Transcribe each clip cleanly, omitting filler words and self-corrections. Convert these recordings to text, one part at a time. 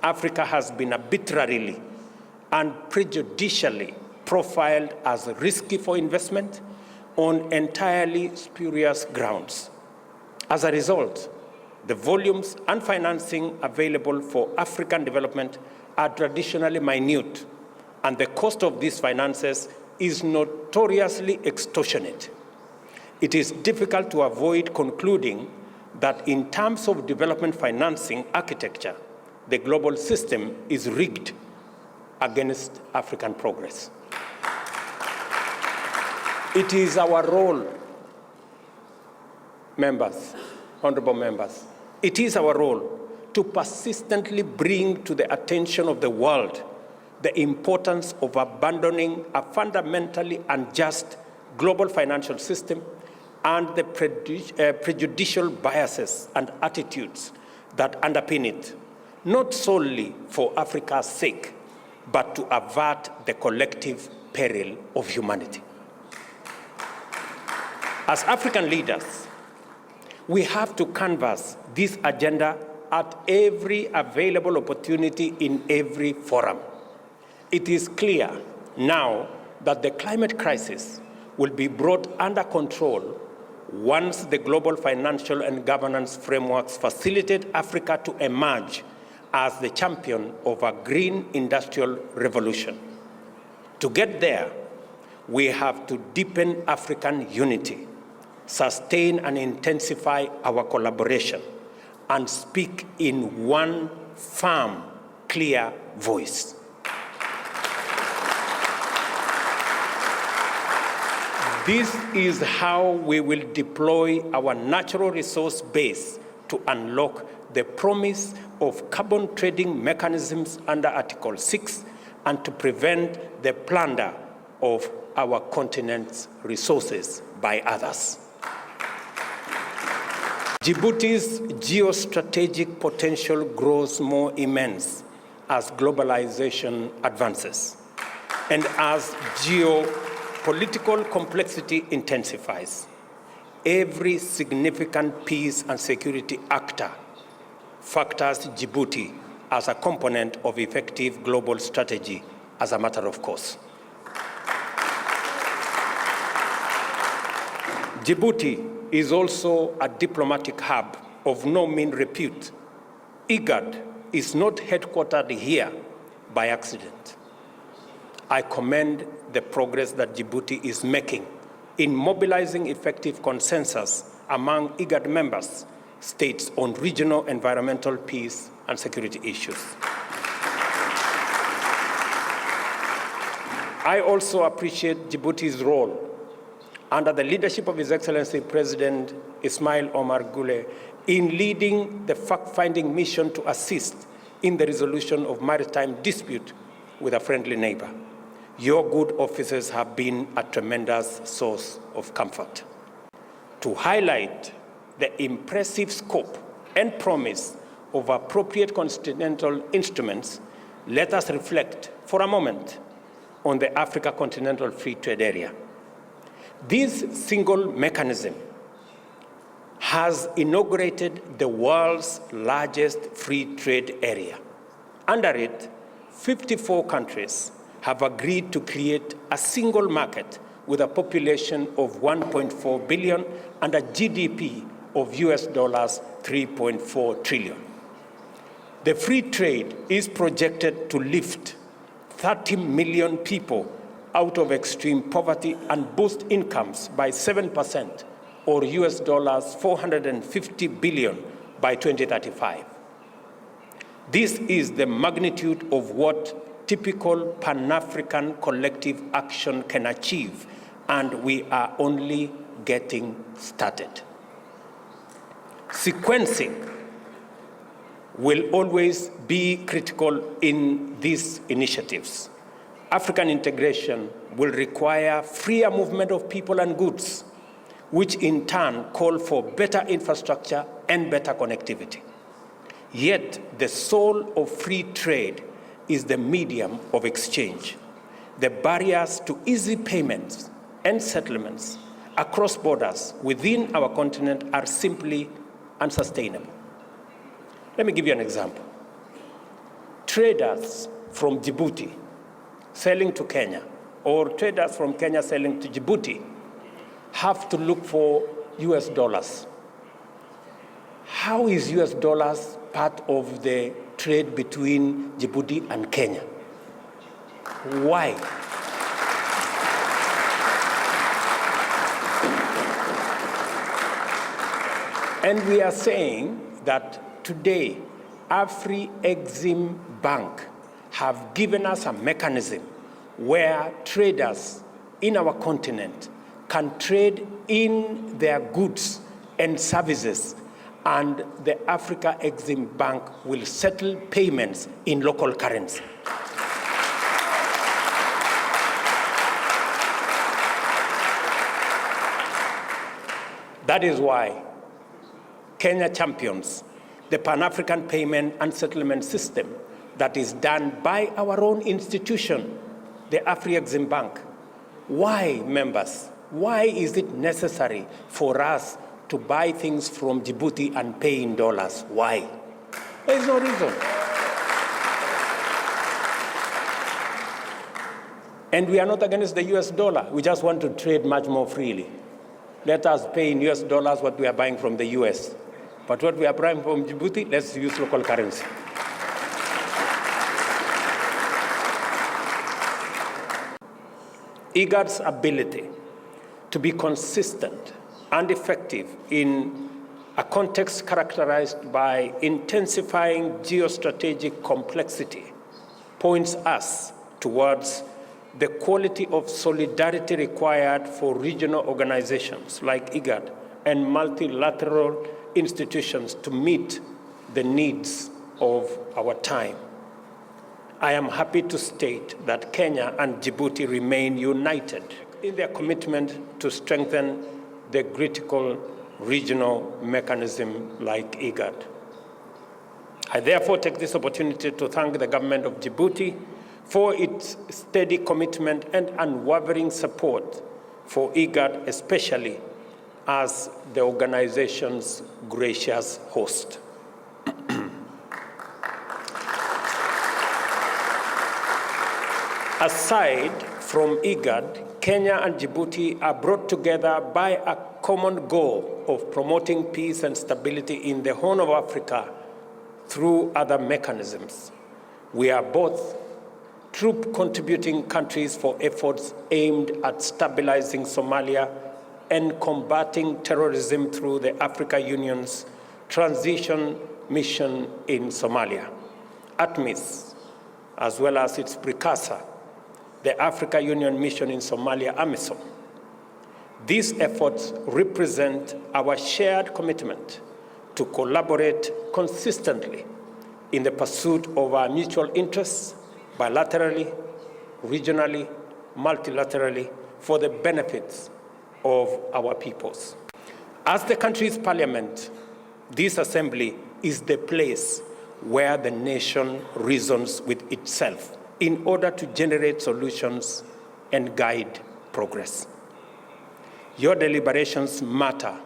Africa has been arbitrarily and prejudicially profiled as risky for investment on entirely spurious grounds. As a result, the volumes and financing available for African development are traditionally minute, and the cost of these finances is notoriously extortionate. It is difficult to avoid concluding that in terms of development financing architecture, the global system is rigged against African progress. It is our role, honorable members, it is our role to persistently bring to the attention of the world the importance of abandoning a fundamentally unjust global financial system and the prejudicial biases and attitudes that underpin it, not solely for Africa's sake, but to avert the collective peril of humanity. As African leaders, we have to canvass this agenda at every available opportunity in every forum. It is clear now that the climate crisis will be brought under control once the global financial and governance frameworks facilitate Africa to emerge as the champion of a green industrial revolution. To get there, we have to deepen African unity, sustain and intensify our collaboration, and speak in one firm, clear voice. This is how we will deploy our natural resource base to unlock the promise of carbon trading mechanisms under Article 6 and to prevent the plunder of our continent's resources by others. Djibouti's geostrategic potential grows more immense as globalization advances and as geopolitical complexity intensifies. Every significant peace and security actor factors Djibouti as a component of effective global strategy as a matter of course. Djibouti is also a diplomatic hub of no mean repute. IGAD is not headquartered here by accident. I commend the progress that Djibouti is making in mobilizing effective consensus among IGAD members states on regional environmental peace and security issues. I also appreciate Djibouti's role under the leadership of His Excellency President Ismail Omar Guelleh in leading the fact-finding mission to assist in the resolution of maritime dispute with a friendly neighbor. Your good offices have been a tremendous source of comfort. To highlight the impressive scope and promise of appropriate continental instruments, let us reflect for a moment on the Africa Continental Free Trade Area. This single mechanism has inaugurated the world's largest free trade area. Under it, 54 countries have agreed to create a single market with a population of 1.4 billion and a GDP of US dollars 3.4 trillion. The free trade is projected to lift 30 million people out of extreme poverty and boost incomes by 7%, or US dollars 450 billion by 2035. This is the magnitude of what typical Pan-African collective action can achieve, and we are only getting started. Sequencing will always be critical in these initiatives. African integration will require freer movement of people and goods, which in turn call for better infrastructure and better connectivity. Yet the soul of free trade is the medium of exchange. The barriers to easy payments and settlements across borders within our continent are simply unsustainable. Let me give you an example. traders from Djibouti selling to Kenya or traders from Kenya selling to Djibouti have to look for US dollars. How is US dollars part of the trade between Djibouti and Kenya? Why? And we are saying that today, Afri-Exim Bank have given us a mechanism where traders in our continent can trade in their goods and services, and the Africa-Exim Bank will settle payments in local currency. That is why Kenya champions the Pan-African Payment and Settlement System that is done by our own institution, the Afri-Exim Bank. Why, members? Why is it necessary for us to buy things from Djibouti and pay in dollars? Why? There is no reason. And we are not against the US dollar. We just want to trade much more freely. Let us pay in US dollars what we are buying from the US. But what we are buying from Djibouti, let's use local currency. IGAD's ability to be consistent and effective in a context characterized by intensifying geostrategic complexity points us towards the quality of solidarity required for regional organizations like IGAD and multilateral institutions to meet the needs of our time. I am happy to state that Kenya and Djibouti remain united in their commitment to strengthen the critical regional mechanism like IGAD. I therefore take this opportunity to thank the government of Djibouti for its steady commitment and unwavering support for IGAD, especially as the organization's gracious host. Aside from IGAD, Kenya and Djibouti are brought together by a common goal of promoting peace and stability in the Horn of Africa through other mechanisms. We are both troop-contributing countries for efforts aimed at stabilizing Somalia and combating terrorism through the Africa Union's transition mission in Somalia, ATMIS, as well as its precursor, the Africa Union mission in Somalia, AMISOM. These efforts represent our shared commitment to collaborate consistently in the pursuit of our mutual interests, bilaterally, regionally, multilaterally, for the benefits of our peoples. As the country's parliament, this assembly is the place where the nation reasons with itself in order to generate solutions and guide progress. Your deliberations matter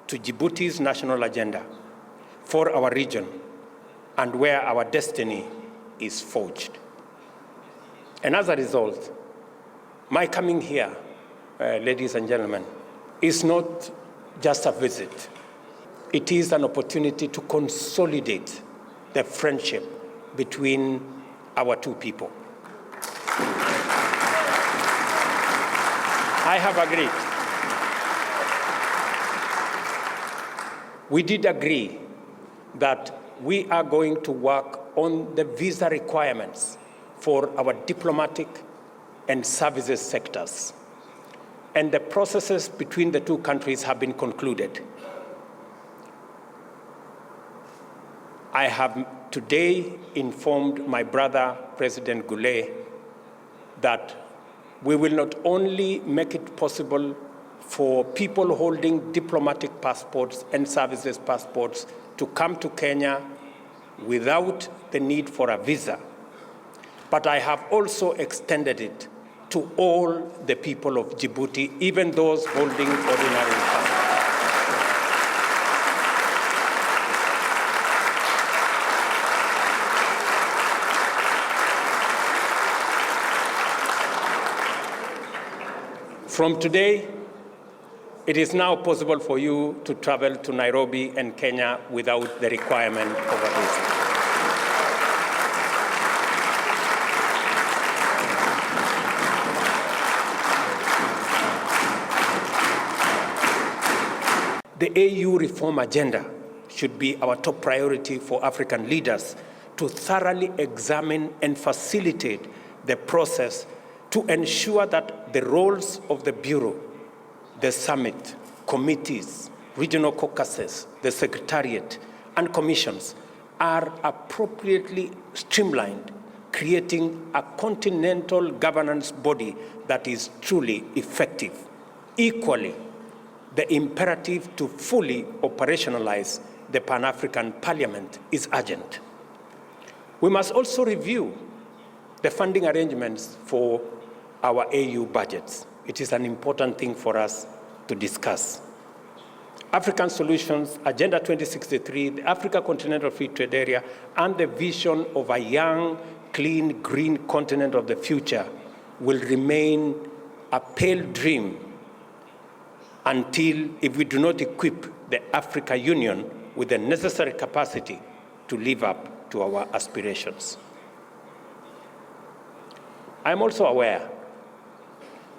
to Djibouti's national agenda, for our region, and where our destiny is forged. And as a result, my coming here, ladies and gentlemen, is not just a visit. It is an opportunity to consolidate the friendship between our two people. I have agreed. We did agree that we are going to work on the visa requirements for our diplomatic and services sectors. And the processes between the two countries have been concluded. I have today informed my brother, President Goulet, that we will not only make it possible for people holding diplomatic passports and services passports to come to Kenya without the need for a visa, but I have also extended it to all the people of Djibouti, even those holding ordinary passports. From today, it is now possible for you to travel to Nairobi and Kenya without the requirement of a visa. The AU reform agenda should be our top priority for African leaders to thoroughly examine and facilitate the process to ensure that the roles of the Bureau, the summit, committees, regional caucuses, the secretariat, and commissions are appropriately streamlined, creating a continental governance body that is truly effective. Equally, the imperative to fully operationalize the Pan-African Parliament is urgent. We must also review the funding arrangements for our AU budgets. It is an important thing for us to discuss. African Solutions, Agenda 2063, the Africa Continental Free Trade Area, and the vision of a young, clean, green continent of the future will remain a pale dream until, if we do not equip the Africa Union with the necessary capacity to live up to our aspirations. I am also aware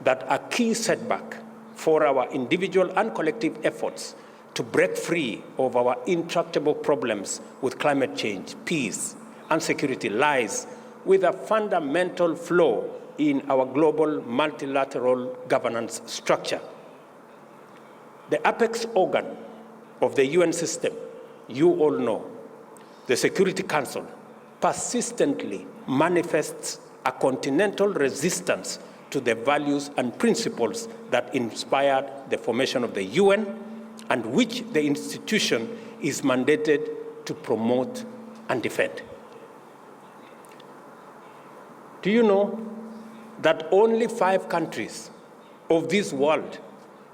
that a key setback for our individual and collective efforts to break free of our intractable problems with climate change, peace, and security lies with a fundamental flaw in our global multilateral governance structure. The apex organ of the UN system, you all know, the Security Council, persistently manifests a continental resistance to the values and principles that inspired the formation of the UN and which the institution is mandated to promote and defend. Do you know that only 5 countries of this world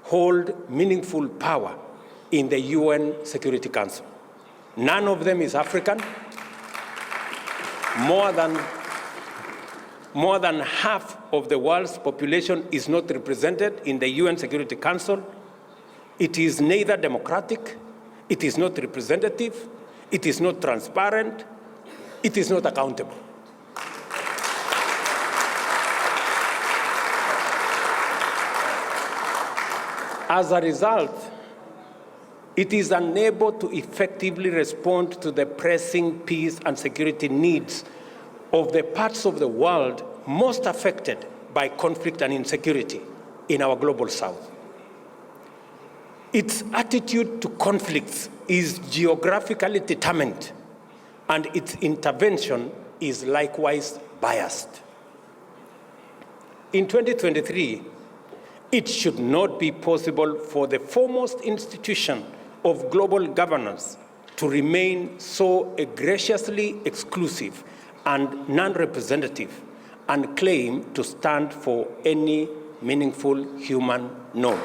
hold meaningful power in the UN Security Council? None of them is African. More than half of the world's population is not represented in the UN Security Council. It is neither democratic, it is not representative, it is not transparent, it is not accountable. As a result, it is unable to effectively respond to the pressing peace and security needs of the parts of the world most affected by conflict and insecurity in our global south. Its attitude to conflicts is geographically determined, and its intervention is likewise biased. In 2023, it should not be possible for the foremost institution of global governance to remain so egregiously exclusive and non-representative and claim to stand for any meaningful human norm.